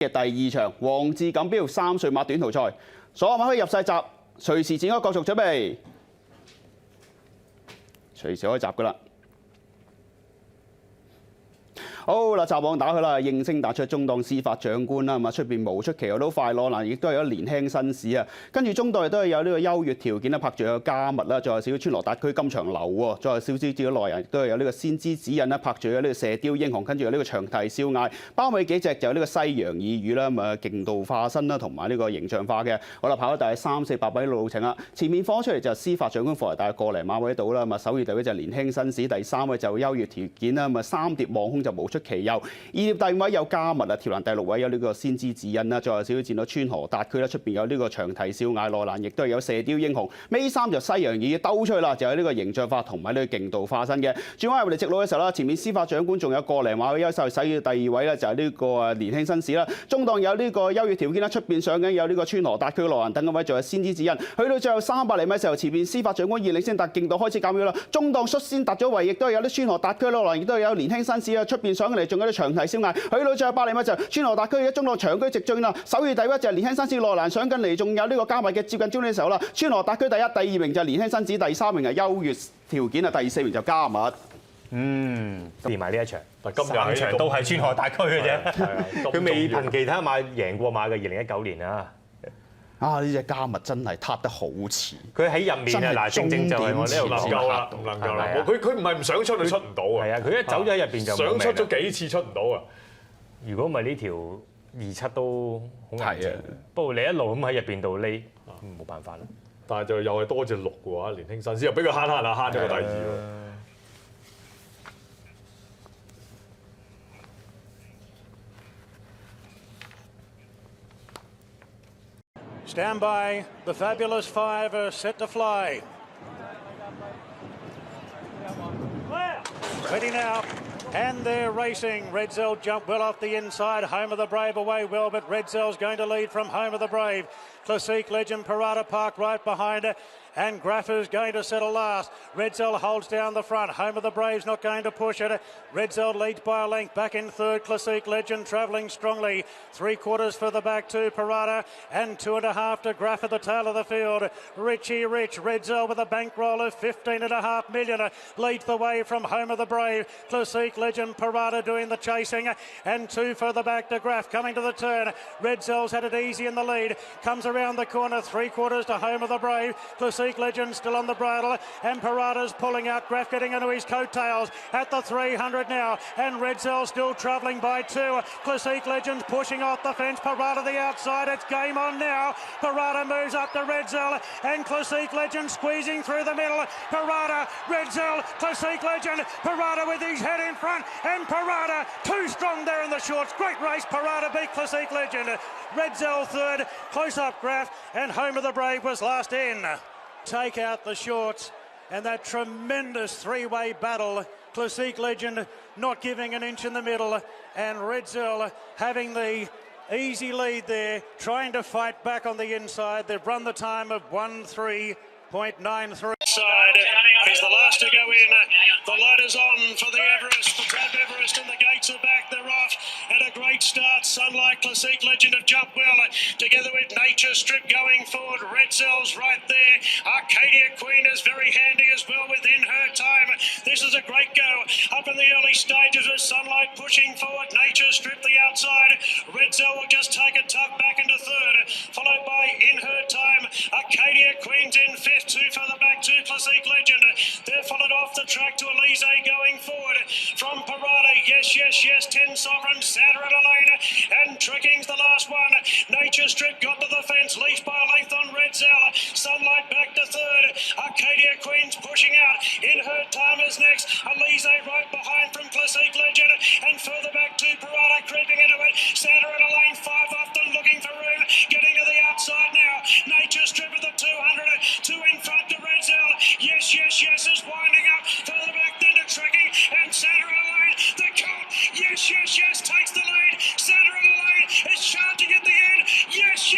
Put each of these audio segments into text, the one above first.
嘅第2場皇志錦標3歲馬短途賽，所有馬可以入晒閘，隨時展開角逐準備，隨時可以閘噶啦。好啦，閘網打開啦，應聲打出中檔司法長官啦，咁啊出邊無出奇我都快樂嗱，亦都係有年輕紳士啊，跟住中檔亦都係有呢個優越條件啦，拍住有加密啦，再有少少川羅達區金長流喎，再有少少資料內人亦都係有呢個先知指引啦，拍住有呢個射雕英雄，跟住有呢個長堤少艾，包尾幾隻就有呢個西洋耳語啦，咁啊勁度化身啦，同埋呢個形象化嘅，好啦，跑咗大概300-400米路程啦，前面放出嚟就司法長官霍嚟大概個零馬位到啦，咁啊首二第一就年輕紳士，第3位就優越條件啦，咁啊3碟望空就無出其右，2碟第5位有加密啊，條欄第6位有呢個先知指引啦，再有少少見到川河達區啦，出邊有呢個長堤少艾內欄，亦都係有射雕英雄，尾3就西洋耳兜出去啦，就有呢個形象化同埋呢個勁度化身嘅。轉翻入嚟直路嘅時候啦，前面司法長官仲有個零馬位優勢，首要第2位咧就係呢個年輕紳士啦，中檔有呢個優越條件啦，出邊上緊有呢個川河達區內欄等嗰位，仲有先知指引，去到最後300厘米嘅時候，前面司法長官領先，但勁度開始減弱啦，中檔率先突咗位，亦都係有啲川河達區內欄，亦都係有年輕紳士啊，出邊上緊嚟仲有啲長堤少艾，去到最後100厘米就川河達區嘅中檔長驅直進啦，首要第1就係年輕紳士內欄上緊嚟，仲有呢個加密嘅接近終點嘅時候啦，川河達區第1、第2名就係年輕紳士，第3名係優越條件啊，第4名就加密。連埋呢一場，今日場都係川河達區嘅啫，佢未憑其他馬贏過馬嘅2019年啊！啊！呢隻加密真係撻得好遲，佢喺入面啊，嗱，正正就係我呢度唔夠啦，唔能夠啦。佢唔係唔想出，佢出唔到啊。係啊，佢一走咗喺入邊就想出咗幾次出唔到啊。如果唔係呢條27都好危險。不過你一路咁喺入邊度匿，冇辦法啦。但係就又係多隻6嘅話，年輕紳士又俾佢慳咗個第2喎。Stand by. The Fabulous Five are set to fly. Ready now. And they're racing. Redzell jumped well off the inside. Home of the Brave away well, but Redzell's going to lead from Home of the Brave. Classique Legend, Parada Park right behind her. And Graffer's going to settle last. Redzell holds down the front. Home of the Brave's not going to push it. Redzell leads by a length. Back in third, Classique Legend travelling strongly. 3/4 for the back two, Parada. And 2.5 to Graff at the tail of the field. Richie Rich. Redzell with a bankroll of 15.5 million. Leads the way from Home of the Brave. Classique Legend, Parada doing the chasing. And 2 further back to Graff coming to the turn. Redzell's had it easy in the lead. Comes around the corner. 3/4 to Home of the Brave. Classique Legend still on the bridle, and Parada's pulling out. Graff getting into his coattails at the 300 now, and Redzell still travelling by 2. Classique Legend pushing off the fence. Parada the outside. It's game on now. Parada moves up to Redzell, and Classique Legend squeezing through the middle. Parada, Redzell, Classique Legend. Parada with his head in front, and Parada too strong there in the shorts. Great race. Parada beat Classique Legend. Redzell third, close up Graff, and Home of the Brave was last in. Take out the shorts, and that tremendous three-way battle. Classique Legend not giving an inch in the middle, and Redzell having the easy lead there, trying to fight back on the inside. They've run the time of 1:3.93. Side is the last to go in. The light is on for the Everest, the Tab Everest, and the gates are back. They're off, and a great start. Sunlight, Classique Legend have jumped well, together with Nature Strip going forward. Redzell's right there. Arcadia Queen is very handy as well within her time. This is a great go up in the early stages with Sunlight pushing forward. Nature Strip the outside. Redzell will just take a tuck back into third, followed by In Her Time. Arcadia Queen's in fifth, 2 for the back two. Classique Legend. They're followed off the track to Elise going forward from Parada. Yes. 10 Sovereign, Santa and Elena, and Trekking's the last one. Nature Strip got to the fence, leads by a length on Redzell. Sunlight back to third. Arcadia Queen's pushing out. In Her Time is next. Elise right behind from Classique Legend, and further back to Parada creeping into it. Santa and Elaine 5 off them looking for room, getting to the outside now. Nature Strip at the 200, 2 in front to Redzell. Yes is winding up. Further back then to Trekking, and Santa and Elaine, the colt. Yes takes the lead. Santa and Elaine is charging at the end. Yes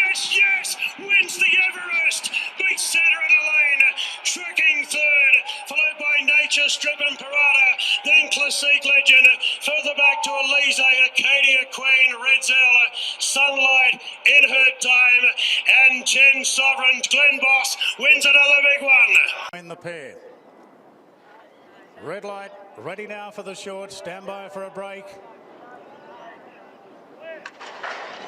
wins the Everest. Beats Santa and Elaine. Trekking third, followed by Nature Strip and Parada. Then Classique Legend. Further back to Elise, Arcadia Queen, Redzell. Sunlight in her time, and 10 Sovereigns. Glen Boss wins another big one. In the pair. Red light, ready now for the short. Stand by for a break.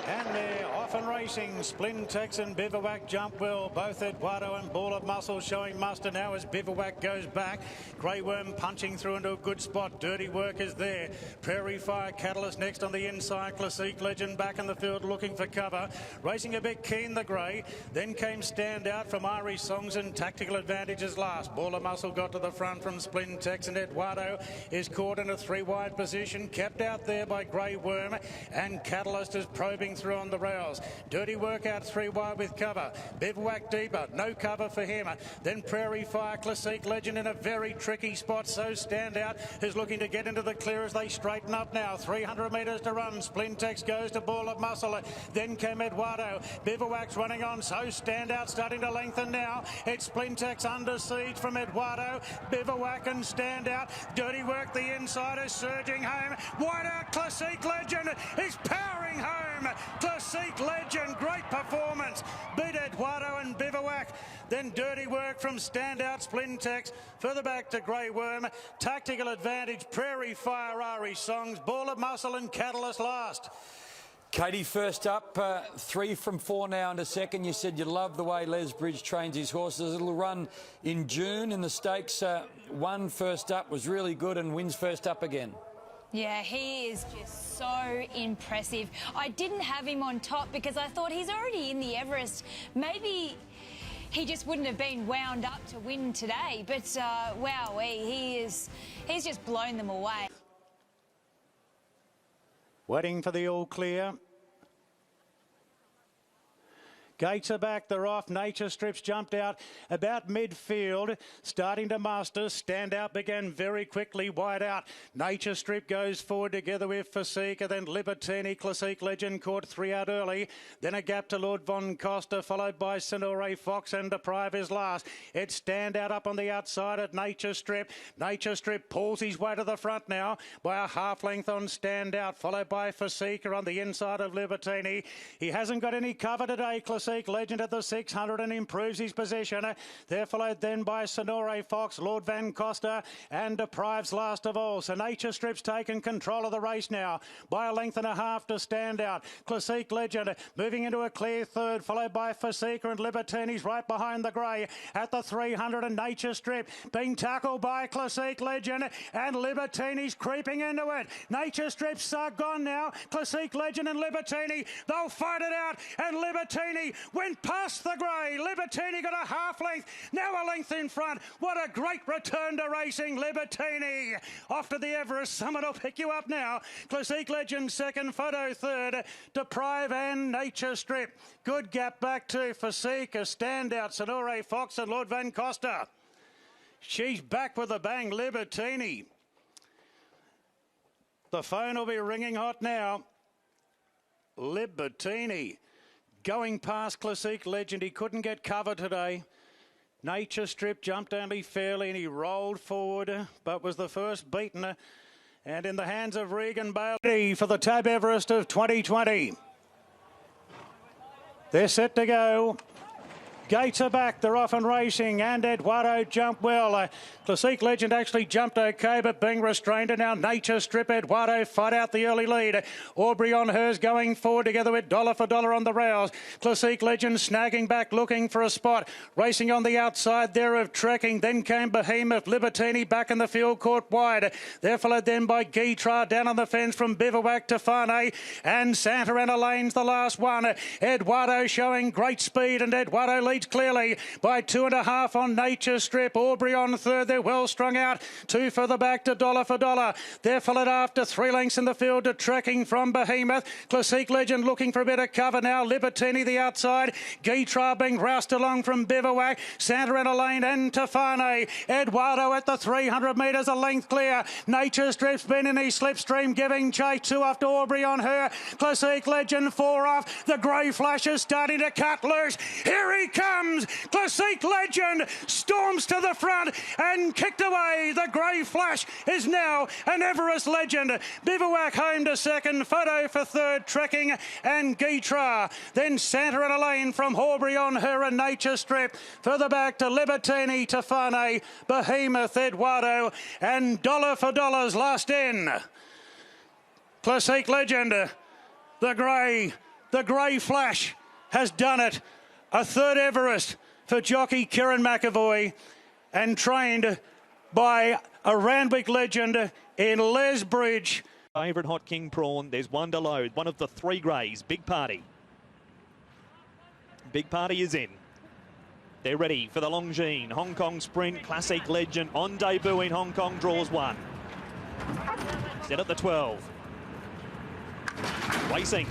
And they're off and racing. Splintex and Bivouac jump well. Both Eduardo and Ball of Muscle showing muster now as Bivouac goes back. Grey Worm punching through into a good spot. Dirty Work is there. Prairie Fire Catalyst next on the inside. Classique Legend back in the field looking for cover. Racing a bit keen, the grey. Then came Stand Out from Irish Songs and Tactical Advantages last. Ball of Muscle got to the front from Splintex, and Eduardo is caught in a 3-wide position. Kept out there by Grey Worm, and Catalyst is probing through on the rails. Dirty Work out 3-wide with cover. Bivouac deeper, no cover for him. Then Prairie Fire, Classique Legend in a very tricky spot. So Stand Out is looking to get into the clear as they straighten up now. 300 metres to run. Splintex goes to Ball of Muscle. Then came Eduardo. Bivouac's running on. So Stand Out starting to lengthen now. It's Splintex under siege from Eduardo. Bivouac and Stand Out. Dirty Work the inside is surging home. Wide out Classique Legend is powering home. Classique Legend, great performance. Beat Eduardo and Bivouac. Then Dirty Work from Stand Out Splintex. Further back to Grey Worm. Tactical Advantage, Prairie Fire, Irish Songs, Ball of Muscle and Catalyst last. Katie, first up, 3 from 4 now into second. You said you love the way Les Bridge trains his horses. It'll run in June in the stakes. 1 first up was really good and wins first up again. Yeah, he is just so impressive. I didn't have him on top because I thought he's already in the Everest. Maybe he just wouldn't have been wound up to win today. But wow, he's just blown them away. Waiting for the all clear. Gates are back, they're off. Nature Strips jumped out about midfield, starting to muster. Stand Out began very quickly, wide out. Nature Strip goes forward together with Fasika, then Libertini. Classique Legend caught 3 out early. Then a gap to Lord Von Costa, followed by Sonore Fox, and Deprive is last. It's Stand Out up on the outside at Nature Strip. Nature Strip pulls his way to the front now by a half length on Stand Out, followed by Fasika on the inside of Libertini. He hasn't got any cover today, Classique Legend at the 600 and improves his position. They're followed then by Sonore Fox, Lord Van Costa, and Deprives last of all. So Nature Strip's taken control of the race now by a length and a half to Stand Out. Classique Legend moving into a clear third, followed by Fasika and Libertini's right behind the grey at the 300, and Nature Strip being tackled by Classique Legend, and Libertini's creeping into it. Nature Strip's gone now. Classique Legend and Libertini, they'll fight it out, and Libertini went past the grey. Libertini got a half length, now a length in front. What a great return to racing, Libertini. Off to the Everest, someone will pick you up now. Classique Legend second, Photo third, Deprive and Nature Strip. Good gap back to Fasika, Stand Out, Sonore Fox and Lord Van Costa. She's back with a bang, Libertini. The phone will be ringing hot now. Libertini going past Classique Legend. He couldn't get cover today. Nature Strip jumped only fairly and he rolled forward, but was the first beaten. And in the hands of Regan Bailey for the Tab Everest of 2020. They're set to go. Gates are back, they're off and racing, and Eduardo jumped well. Classique Legend actually jumped okay, but being restrained, and now Nature Strip, Eduardo fight out the early lead. Aubrey on hers going forward together with Dollar for Dollar on the rails. Classique Legend snagging back, looking for a spot. Racing on the outside there of Trekking, then came Behemoth. Libertini back in the field, caught wide. They're followed then by Guitra down on the fence from Bivouac to Fane, and Santa Ana Lane's the last one. Eduardo showing great speed, and Eduardo leads clearly by 2.5 on Nature Strip. Aubrey on third, they're well strung out. 2 further back to Dollar for Dollar. They're followed after 3 lengths in the field to Trekking from Behemoth. Classique Legend looking for a bit of cover now. Libertini the outside. Guitra being roused along from Bivouac. Santa Ana Lane and Tafane. Eduardo at the 300 metres, a length clear. Nature Strip's been in his slipstream, giving chase. 2 after Aubrey on her. Classique Legend 4 off. The grey flash is starting to cut loose. Here he comes. comes. Classique Legend storms to the front and kicked away. The grey flash is now an Everest legend. Bivouac home to second. Photo for third. Trekking and Guitra. Then Santa and Elaine from Horbury on her and Nature Strip. Further back to Libertini, Tafane, Behemoth, Eduardo and Dollar for Dollars last in. Classique Legend, the grey flash has done it. A third Everest for jockey Kieran McAvoy and trained by a Randwick legend in Les Bridge. Favourite Hot King Prawn, there's one to load, one of the three greys, Big Party. Big Party is in. They're ready for the Longines. Hong Kong Sprint, Classique Legend on debut in Hong Kong, draws one. Set at the 12. Racing.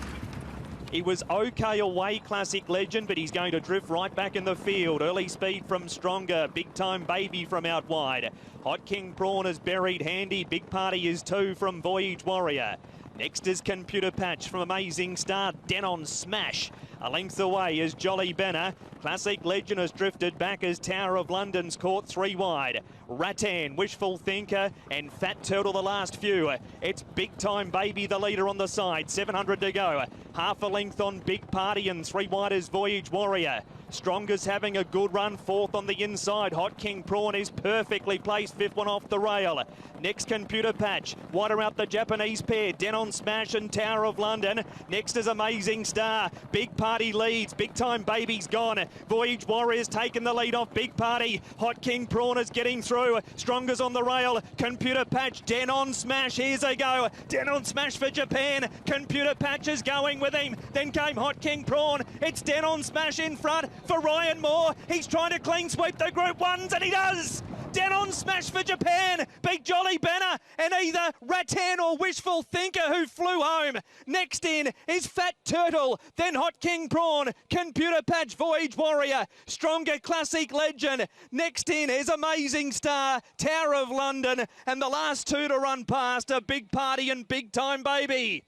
He was okay away, Classique Legend, but he's going to drift right back in the field. Early speed from Stronger. Big Time Baby from out wide. Hot King Prawn is buried handy. Big Party is two from Voyage Warrior. Next is Computer Patch from Amazing Star. Denon Smash. A length away is Jolly Banner. Classique Legend has drifted back as Tower of London's caught three wide. Rattan, Wishful Thinker and Fat Turtle the last few. It's Big Time Baby the leader on the side. 700 to go. Half a length on Big Party and three wide is Voyage Warrior. Strongest having a good run, fourth on the inside. Hot King Prawn is perfectly placed, fifth one off the rail. Next Computer Patch, wider out the Japanese pair, Denon Smash and Tower of London. Next is Amazing Star, Big Party leads, Big Time Baby's gone. Voyage Warrior's taken the lead off Big Party. Hot King Prawn is getting through, Stronger's on the rail. Computer Patch, Denon Smash, here's a go. Denon Smash for Japan, Computer Patch is going with him. Then came Hot King Prawn, it's Denon Smash in front. For Ryan Moore, he's trying to clean sweep the Group 1s and he does! Denon Smash for Japan, Big Jolly Banner and either Rattan or Wishful Thinker who flew home. Next in is Fat Turtle, then Hot King Prawn, Computer Patch, Voyage Warrior, Stronger Classique Legend. Next in is Amazing Star, Tower of London and the last two to run past are Big Party and Big Time Baby.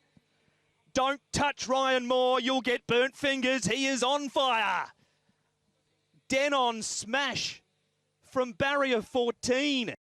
Don't touch Ryan Moore, you'll get burnt fingers, he is on fire. Denon Smash from barrier 14.